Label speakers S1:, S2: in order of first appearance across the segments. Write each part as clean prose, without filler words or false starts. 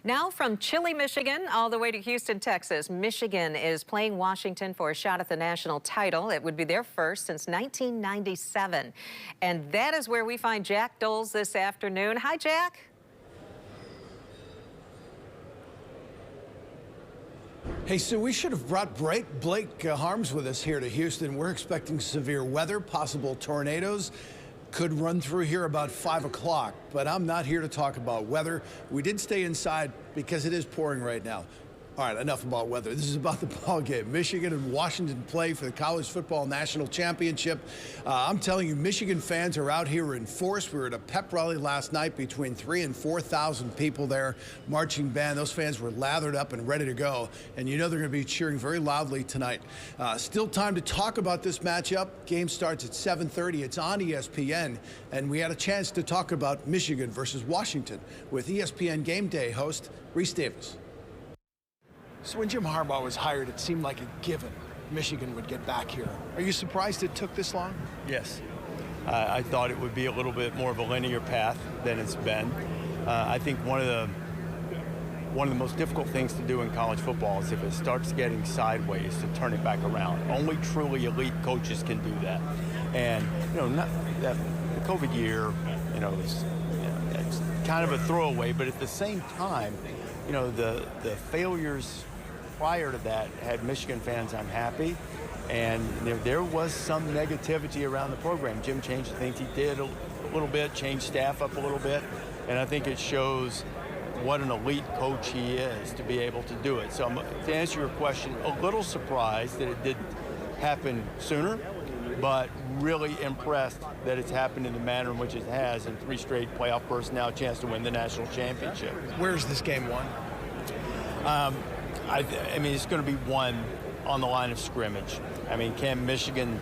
S1: Now from chilly Michigan all the way to Houston, Texas. Michigan is playing Washington for a shot at the national title. It would be their first since 1997. And that is where we find Jack Doles this afternoon. Hi, Jack.
S2: Hey, Sue, we should have brought Blake Harms with us here to Houston. We're expecting severe weather, possible tornadoes. Could run through here about 5 o'clock, but I'm not here to talk about weather. We did stay inside because it is pouring right now. All right, enough about weather. This is about the ball game. Michigan and Washington play for the College Football National Championship. I'm telling you, Michigan fans are out here in force. We were at a pep rally last night, between 3,000 and 4,000 people there, marching band. Those fans were lathered up and ready to go, and you know they're going to be cheering very loudly tonight. Still time to talk about this matchup. Game starts at 7:30. It's on ESPN, and we had a chance to talk about Michigan versus Washington with ESPN Game Day host Reese Davis. So when Jim Harbaugh was hired, it seemed like a given Michigan would get back here. Are you surprised it took this long?
S3: Yes. I thought it would be a little bit more of a linear path than it's been. I think one of the most difficult things to do in college football is if it starts getting sideways to turn it back around. Only truly elite coaches can do that. And not that the COVID year, it's kind of a throwaway, but at the same time, the failures prior to that had Michigan fans unhappy, and there was some negativity around the program. Jim changed the things he did a little bit, changed staff up a little bit, and I think it shows what an elite coach he is to be able to do it. So to answer your question, a little surprised that it didn't happen sooner, but really impressed that it's happened in the manner in which it has, and 3 straight playoff berths, now a chance to win the national championship.
S2: Where's this game won?
S3: I mean, it's going to be won on the line of scrimmage. I mean, can Michigan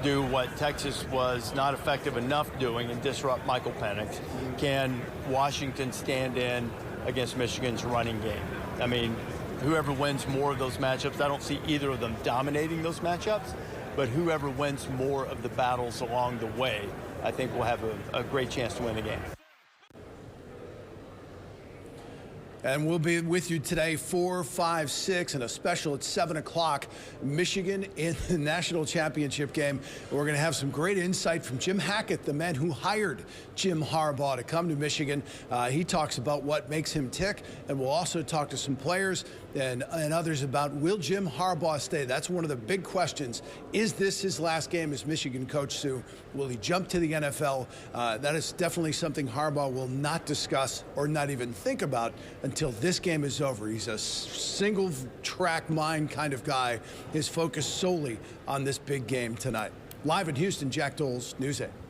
S3: do what Texas was not effective enough doing and disrupt Michael Penix? Can Washington stand in against Michigan's running game? I mean, whoever wins more of those matchups, I don't see either of them dominating those matchups, but whoever wins more of the battles along the way, I think will have a great chance to win the game.
S2: And we'll be with you today, 4, 5, 6, and a special at 7 o'clock. Michigan in the national championship game. We're going to have some great insight from Jim Hackett, the man who hired Jim Harbaugh to come to Michigan. He talks about what makes him tick, and we'll also talk to some players and others about, will Jim Harbaugh stay? That's one of the big questions. Is this his last game as Michigan coach, Sue? Will he jump to the NFL? That is definitely something Harbaugh will not discuss or not even think about until this game is over. He's a single-track mind kind of guy. His focus solely on this big game tonight. Live in Houston, Jack Doles, News 8.